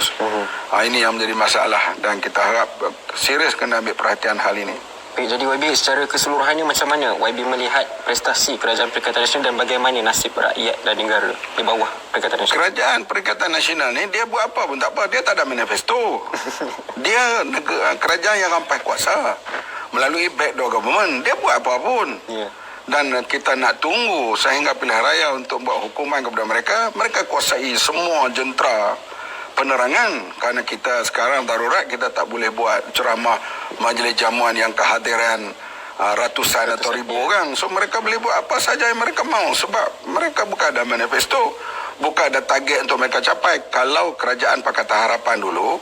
terus. Ini yang menjadi masalah dan kita harap serius kena ambil perhatian hal ini. Baik, jadi YB secara keseluruhannya macam mana YB melihat prestasi Kerajaan Perikatan Nasional dan bagaimana nasib rakyat dan negara di bawah Perikatan Nasional? Kerajaan Perikatan Nasional ni dia buat apa pun tak apa, dia tak ada manifesto. Dia kerajaan yang rampai kuasa melalui backdoor government, dia buat apa pun. Dan kita nak tunggu sehingga pilihan raya untuk buat hukuman kepada mereka. Mereka kuasai semua jentera penerangan, kerana kita sekarang darurat, kita tak boleh buat ceramah majlis jamuan yang kehadiran ratusan atau ribu orang. So mereka boleh buat apa saja yang mereka mahu sebab mereka bukan ada manifesto, bukan ada target untuk mereka capai. Kalau kerajaan Pakatan Harapan dulu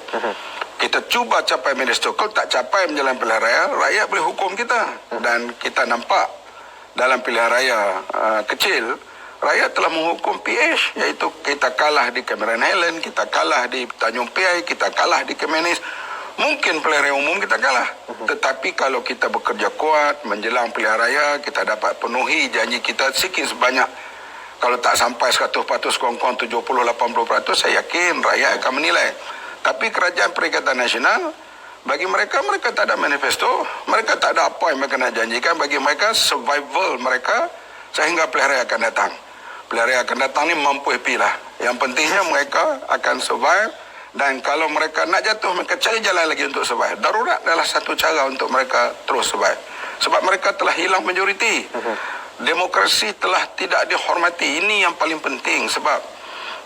kita cuba capai manifesto, kalau tak capai menjelang pilihan raya, rakyat boleh hukum kita. Dan kita nampak dalam pilihan raya kecil, rakyat telah menghukum PH, iaitu kita kalah di Cameron Highland, kita kalah di Tanjung Piai, kita kalah di Kemenis. Mungkin pilihan raya umum kita kalah. Tetapi kalau kita bekerja kuat menjelang pilihan raya, kita dapat penuhi janji kita sikit sebanyak. Kalau tak sampai 100%, kurang-kurang 70-80%, saya yakin rakyat akan menilai. Tapi Kerajaan Perikatan Nasional, bagi mereka, mereka tak ada manifesto, mereka tak ada apa yang mereka nak janjikan. Bagi mereka, survival mereka sehingga pilihan raya akan datang. Pilihan raya akan datang ni mampu happy lah. Yang pentingnya mereka akan survive. Dan kalau mereka nak jatuh, mereka cari jalan lagi untuk survive. Darurat adalah satu cara untuk mereka terus survive. Sebab mereka telah hilang majoriti. Demokrasi telah tidak dihormati. Ini yang paling penting. Sebab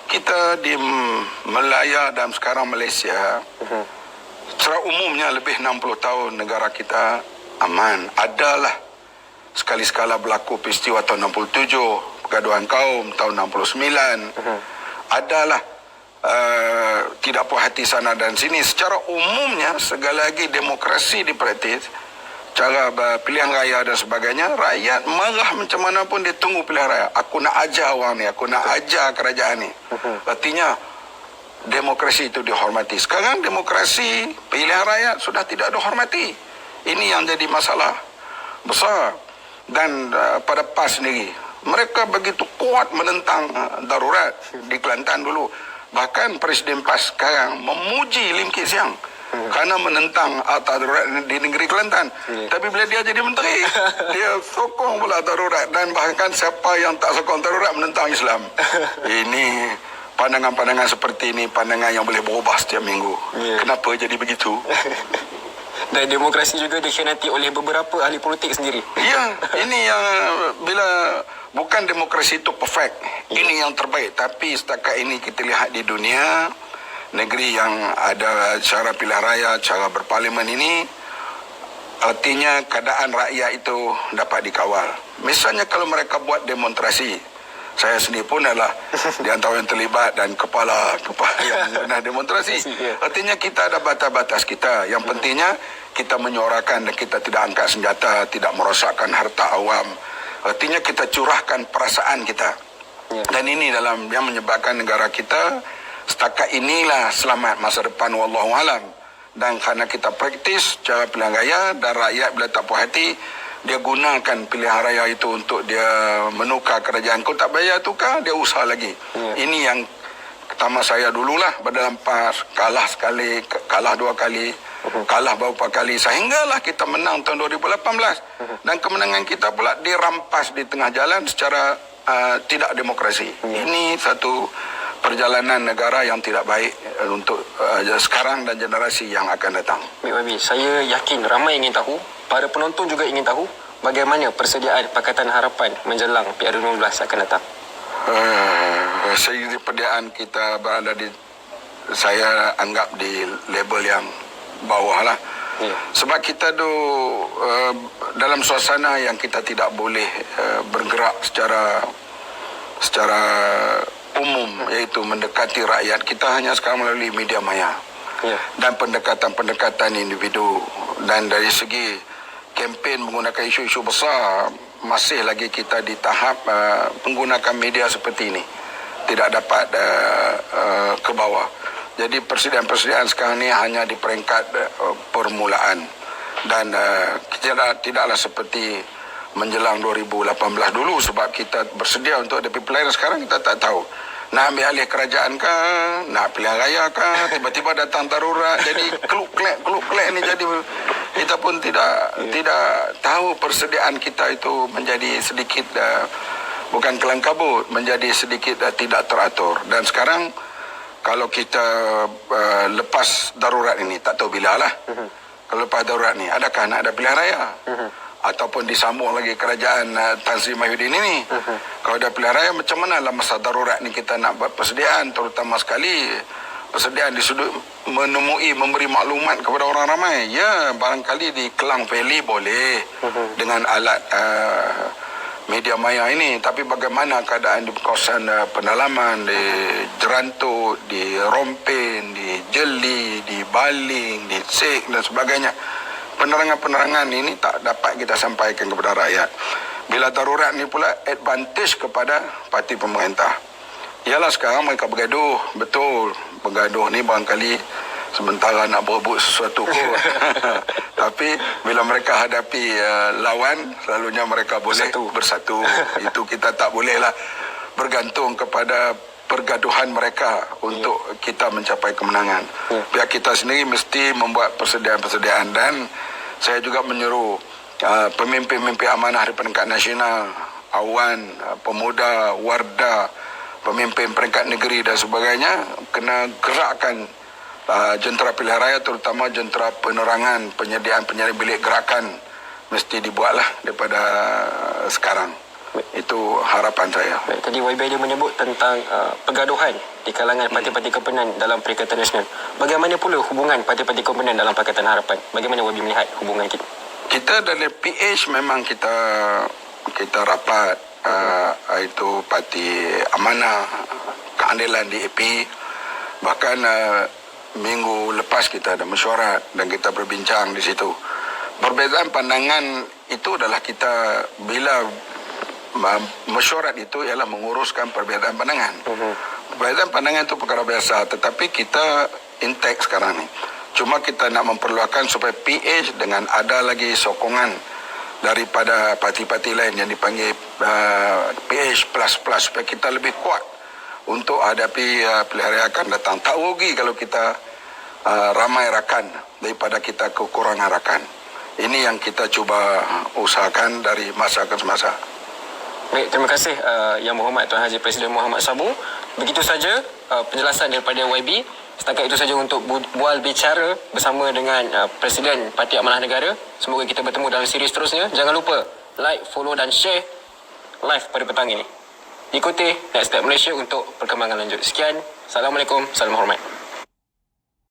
kita di Melaya dan sekarang Malaysia, secara umumnya lebih 60 tahun negara kita aman. Adalah sekali-sekala berlaku peristiwa tahun 67, pergaduhan kaum tahun 69. Adalah tidak puas hati sana dan sini. Secara umumnya, segala lagi demokrasi dipraktis, cara pilihan raya dan sebagainya, rakyat marah macam mana pun dia tunggu pilihan raya. Aku nak ajar orang ni, aku nak ajar kerajaan ni. Artinya demokrasi itu dihormati. Sekarang demokrasi pilihan raya sudah tidak dihormati. Ini yang jadi masalah besar. Dan pada PAS sendiri, mereka begitu kuat menentang darurat di Kelantan dulu. Bahkan Presiden PAS sekarang memuji Lim Kit Siang kerana menentang darurat di negeri Kelantan. Tapi bila dia jadi menteri, dia sokong pula darurat. Dan bahkan siapa yang tak sokong darurat menentang Islam. Ini pandangan-pandangan seperti ini, pandangan yang boleh berubah setiap minggu. Kenapa jadi begitu? Dan demokrasi juga dikhianati oleh beberapa ahli politik sendiri. Ya, ini yang bila bukan demokrasi itu perfect. Ini yang terbaik. Tapi setakat ini kita lihat di dunia, negeri yang ada cara pilihan raya, cara berparlimen ini, artinya keadaan rakyat itu dapat dikawal. Misalnya kalau mereka buat demonstrasi, saya sendiri pun adalah di antara yang terlibat dan kepala yang pernah demonstrasi. Artinya kita ada batas-batas kita. Yang pentingnya kita menyuarakan dan kita tidak angkat senjata, tidak merosakkan harta awam. Artinya kita curahkan perasaan kita. Dan ini dalam yang menyebabkan negara kita setakat inilah selamat masa depan, wallahu alam. Dan kerana kita praktis cara pilihan raya dan rakyat bila tak puas hati, dia gunakan pilihan raya itu untuk dia menukar kerajaan. Kalau tak bayar tukar, dia usaha lagi. Ini yang pertama saya dululah dalam PAS, kalah sekali, kalah dua kali, kalah beberapa kali, sehinggalah kita menang tahun 2018. Dan kemenangan kita pula dirampas di tengah jalan secara tidak demokrasi. Ini satu perjalanan negara yang tidak baik untuk sekarang dan generasi yang akan datang. Baik, YB, saya yakin ramai ingin tahu, para penonton juga ingin tahu bagaimana persediaan Pakatan Harapan menjelang PR15 akan datang. Persediaan kita berada di, saya anggap di label yang bawah lah. Sebab kita dalam suasana yang kita tidak boleh bergerak secara umum, iaitu mendekati rakyat. Kita hanya sekarang melalui media maya dan pendekatan-pendekatan individu. Dan dari segi kempen menggunakan isu-isu besar, masih lagi kita di tahap menggunakan media seperti ini, tidak dapat ke bawah. Jadi persediaan sekarang ni hanya di peringkat permulaan. Dan tidaklah seperti menjelang 2018 dulu, sebab kita bersedia untuk ada pilihan. Sekarang kita tak tahu. nak ambil alih kerajaan kah, nak pilihan raya kah, tiba-tiba datang darurat, jadi keluk-kelek ni jadi kita pun tidak tahu persediaan kita itu menjadi sedikit bukan kelang kabut, menjadi sedikit tidak teratur. Dan sekarang kalau kita lepas darurat ini, tak tahu bila lah. Kalau lepas darurat ni, adakah nak ada pilihan raya? Ataupun disambung lagi kerajaan Tan Sri Mahyudin ini. Kalau ada pilihan raya, macam mana lah masa darurat ni kita nak buat persediaan, terutama sekali persediaan di sudut memberi maklumat kepada orang ramai. Ya, barangkali di Kelang Valley boleh dengan alat media maya ini, tapi bagaimana keadaan di kawasan pendalaman, di Jerantuk, di Rompin, di Jeli, di Baling, di Sek dan sebagainya. Penerangan-penerangan ini tak dapat kita sampaikan kepada rakyat. Bila darurat ni pula advantage kepada parti pemerintah. Ialah sekarang mereka bergaduh, betul. Bergaduh ni barangkali sementara nak berebut sesuatu kot. Tapi bila mereka hadapi lawan, selalunya mereka boleh bersatu. Itu kita tak boleh lah bergantung kepada pergaduhan mereka untuk kita mencapai kemenangan. Pihak kita sendiri mesti membuat persediaan-persediaan, dan saya juga menyuruh pemimpin-pemimpin amanah di peringkat nasional, Awan, Pemuda, Wardah, pemimpin peringkat negeri dan sebagainya, kena gerakkan jentera pilihan raya, terutama jentera penerangan, penyediaan bilik gerakan mesti dibuatlah daripada sekarang. Itu harapan saya. Baik, tadi YB dia menyebut tentang pergaduhan di kalangan parti-parti komponen dalam Perikatan Nasional. Bagaimana pula hubungan parti-parti komponen dalam Pakatan Harapan? Bagaimana YB melihat hubungan kita? Kita dari PH memang kita rapat, itu Parti Amanah, Keadilan di AP. Bahkan minggu lepas kita ada mesyuarat dan kita berbincang di situ. Perbezaan pandangan itu adalah kita bila mesyuarat itu ialah menguruskan perbezaan pandangan. Perbezaan pandangan itu perkara biasa, tetapi kita intact sekarang ni. Cuma kita nak memperlukan supaya PH dengan ada lagi sokongan daripada parti-parti lain yang dipanggil PH++ supaya kita lebih kuat untuk hadapi pilihan raya akan datang. Tak rugi kalau kita ramai rakan daripada kita kekurangan rakan. Ini yang kita cuba usahakan dari masa ke semasa. Baik, terima kasih Yang Berhormat Tuan Haji Presiden Muhammad Sabu. Begitu saja penjelasan daripada YB. Setakat itu saja untuk bual bicara bersama dengan Presiden Parti Amanah Negara. Semoga kita bertemu dalam siri seterusnya. Jangan lupa like, follow dan share live pada petang ini. Ikuti Next Step Malaysia untuk perkembangan lanjut. Sekian. Assalamualaikum. Salam hormat.